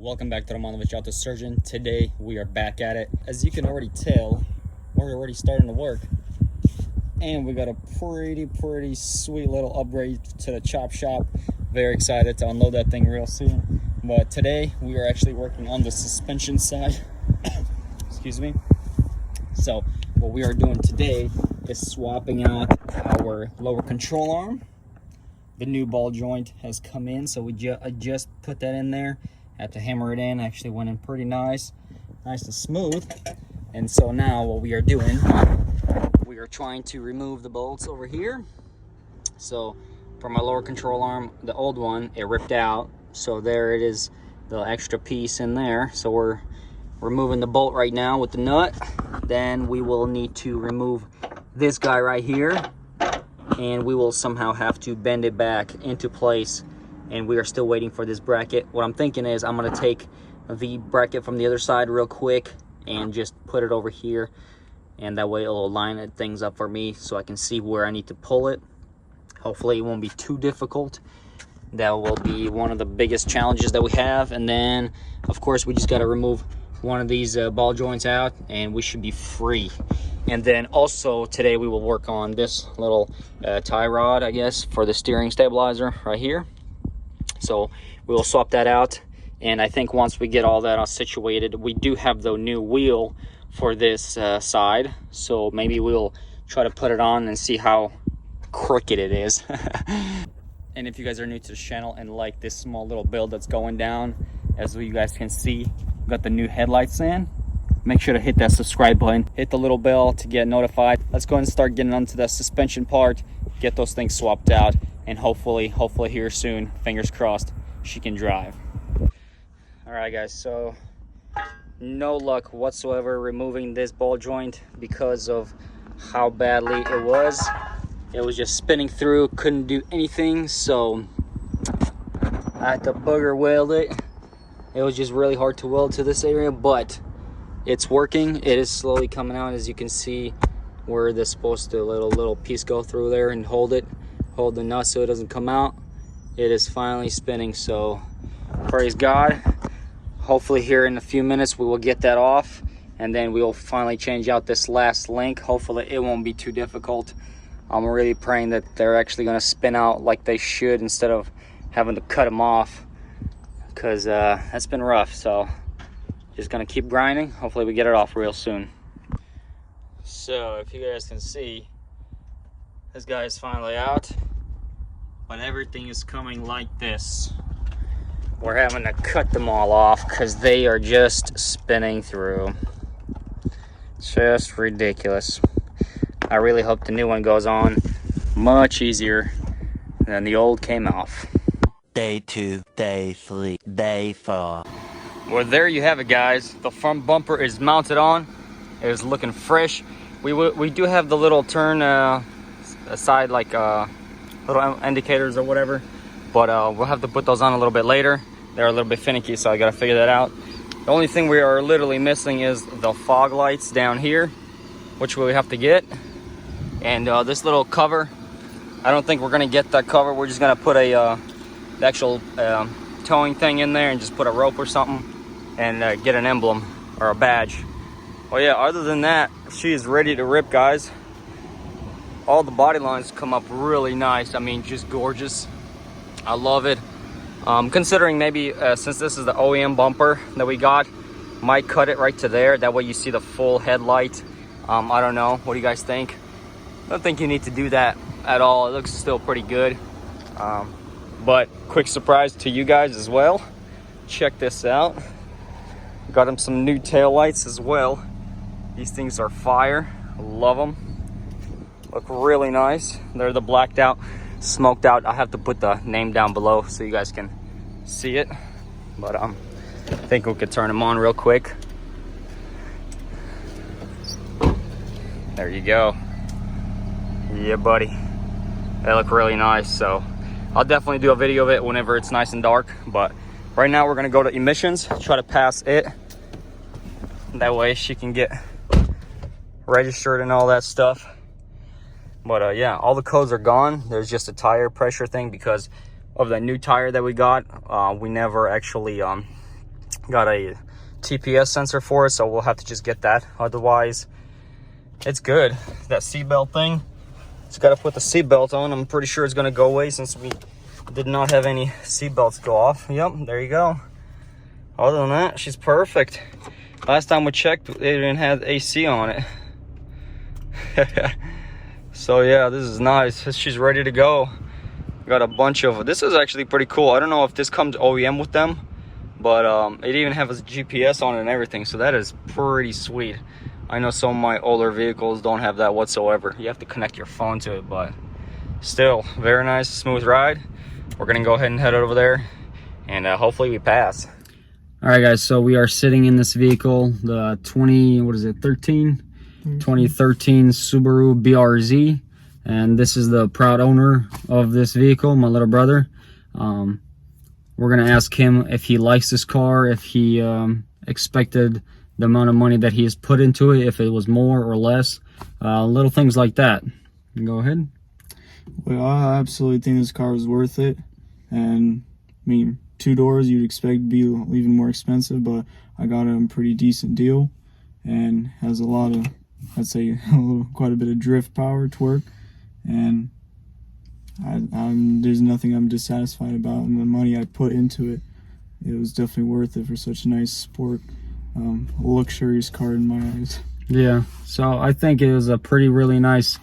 Welcome back to Romanovich Auto Surgeon. Today we are back at it. As you can already tell, we're already starting to work, and we got a pretty sweet little upgrade to the chop shop. Very excited to unload that thing real soon. But today we are actually working on the suspension side. Excuse me. So what we are doing today is swapping out our lower control arm. The new ball joint has come in, so I just put that in there. Had to hammer it in. Actually went in pretty nice and smooth. And so now what we are doing, we are trying to remove the bolts over here. So for my lower control arm, the old one, it ripped out. So there it is, the extra piece in there. So we're removing the bolt right now with the nut. Then we will need to remove this guy right here, and we will somehow have to bend it back into place. And we are still waiting for this bracket. What I'm thinking is I'm gonna take the bracket from the other side real quick and just put it over here, and that way it'll line things up for me so I can see where I need to pull it. Hopefully it won't be too difficult. That will be one of the biggest challenges that we have. And then of course we just got to remove one of these ball joints out, and we should be free. And then also today we will work on this little tie rod, I guess, for the steering stabilizer right here. So we will swap that out. And I think once we get all that all situated, we do have the new wheel for this side. So maybe we'll try to put it on and see how crooked it is. And if you guys are new to the channel and like this small little build that's going down, as you guys can see, we got the new headlights in. Make sure to hit that subscribe button, hit the little bell to get notified. Let's go ahead and start getting onto the suspension part, get those things swapped out, and hopefully here soon, fingers crossed, she can drive. All right guys, so no luck whatsoever removing this ball joint because of how badly it was. It was just spinning through, couldn't do anything, so I had to booger weld it. It was just really hard to weld to this area, but it's working. It is slowly coming out, as you can see where they're supposed to little piece go through there and hold the nut so it doesn't come out. It is finally spinning, so praise God. Hopefully here in a few minutes we will get that off, and then we will finally change out this last link. Hopefully it won't be too difficult. I'm really praying that they're actually going to spin out like they should instead of having to cut them off, because that's been rough. So just gonna keep grinding. Hopefully we get it off real soon. So if you guys can see, this guy is finally out, but everything is coming like this. We're having to cut them all off because they are just spinning through. Just ridiculous. I really hope the new one goes on much easier than the old came off. Day 2, day 3, day 4. Well, there you have it, guys. The front bumper is mounted on. It is looking fresh. We do have the little turn side, like little indicators or whatever, but we'll have to put those on a little bit later. They're a little bit finicky, so I gotta figure that out. The only thing we are literally missing is the fog lights down here, which we have to get. And this little cover, I don't think we're gonna get that cover. We're just gonna put the actual towing thing in there and just put a rope or something and get an emblem or a badge. Well, yeah, other than that, she is ready to rip, guys. All the body lines come up really nice. I mean, just gorgeous. I love it. Considering maybe since this is the OEM bumper that we got, might cut it right to there. That way you see the full headlight. I don't know. What do you guys think? I don't think you need to do that at all. It looks still pretty good. But quick surprise to you guys as well. Check this out. Got them some new tail lights as well. These things are fire. Love them. Look really nice. They're the blacked out, smoked out. I have to put the name down below so you guys can see it. But I think we could turn them on real quick. There you go. Yeah, buddy. They look really nice. So I'll definitely do a video of it whenever it's nice and dark. But right now we're gonna go to emissions, try to pass it. That way she can get registered and all that stuff. But yeah, all the codes are gone. There's just a tire pressure thing because of the new tire that we got. We never actually Got a TPS sensor for it, so we'll have to just get that. Otherwise, it's good. That seatbelt thing, just got to put the seatbelt on. I'm pretty sure it's going to go away since we did not have any seatbelts go off. Yep, there you go. Other than that, she's perfect. Last time we checked, they didn't have AC on it. So yeah, this is nice. She's ready to go. Got a bunch of, this is actually pretty cool. I don't know if this comes OEM with them, but it even has a GPS on it and everything, so that is pretty sweet. I know some of my older vehicles don't have that whatsoever. You have to connect your phone to it, but still, very nice, smooth ride. We're gonna go ahead and head over there, and hopefully we pass. All right, guys, so we are sitting in this vehicle, the 2013 Subaru BRZ. And this is the proud owner of this vehicle, my little brother. We're gonna ask him if he likes this car, if he expected the amount of money that he has put into it, if it was more or less, little things like that. Go ahead. Well, I absolutely think this car was worth it. And I mean, 2 doors you'd expect to be even more expensive, but I got a pretty decent deal and has a lot of, I'd say, quite a bit of drift power, torque. And there's nothing I'm dissatisfied about, and the money I put into it, it was definitely worth it for such a nice sport, luxurious car in my eyes. Yeah, so I think it was a really nice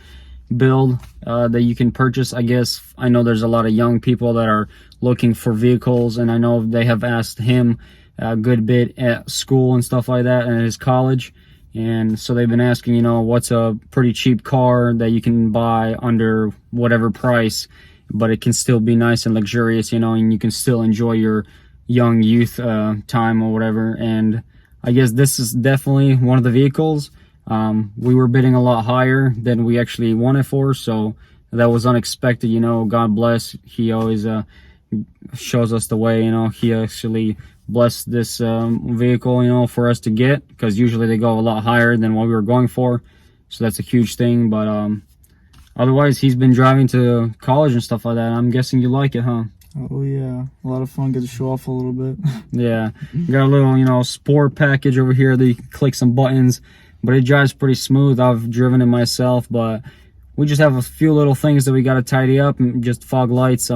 build that you can purchase. I guess I know there's a lot of young people that are looking for vehicles, and I know they have asked him a good bit at school and stuff like that, and at his college. And so they've been asking, you know, what's a pretty cheap car that you can buy under whatever price, but it can still be nice and luxurious, you know, and you can still enjoy your young youth time or whatever. And I guess this is definitely one of the vehicles. We were bidding a lot higher than we actually wanted for, so that was unexpected, you know. God bless. He always shows us the way, you know. He actually blessed this vehicle, you know, for us to get, because usually they go a lot higher than what we were going for, so that's a huge thing. But otherwise, he's been driving to college and stuff like that. I'm guessing you like it, huh? Oh yeah, a lot of fun. Get to show off a little bit. Yeah, got a little, you know, sport package over here that you can click some buttons, but it drives pretty smooth. I've driven it myself, but we just have a few little things that we got to tidy up, and just fog lights.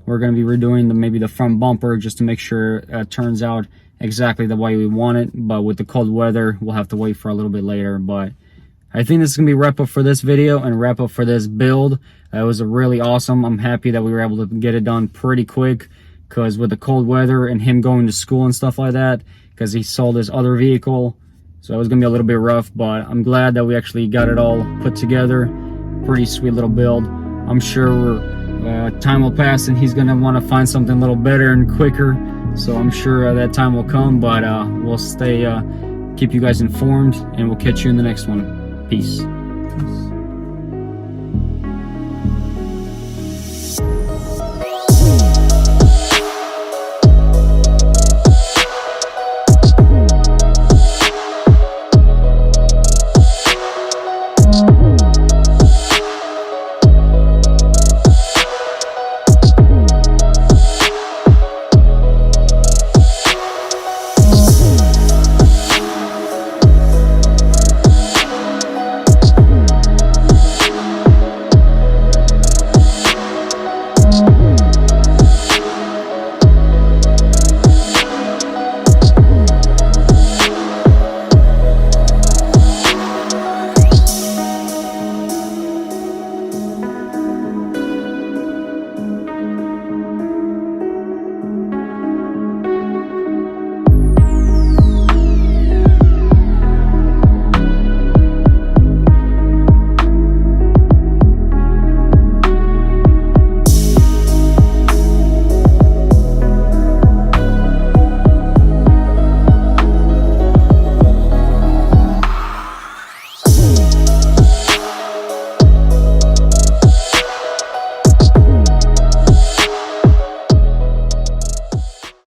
We're going to be redoing maybe the front bumper just to make sure it turns out exactly the way we want it. But with the cold weather, we'll have to wait for a little bit later. But I think this is going to be wrap up for this video and wrap up for this build. It was a really awesome. I'm happy that we were able to get it done pretty quick, because with the cold weather and him going to school and stuff like that, because he sold his other vehicle, so it was going to be a little bit rough. But I'm glad that we actually got it all put together. Pretty sweet little build. I'm sure time will pass and he's gonna want to find something a little better and quicker, so I'm sure that time will come. But we'll stay keep you guys informed, and we'll catch you in the next one. Peace.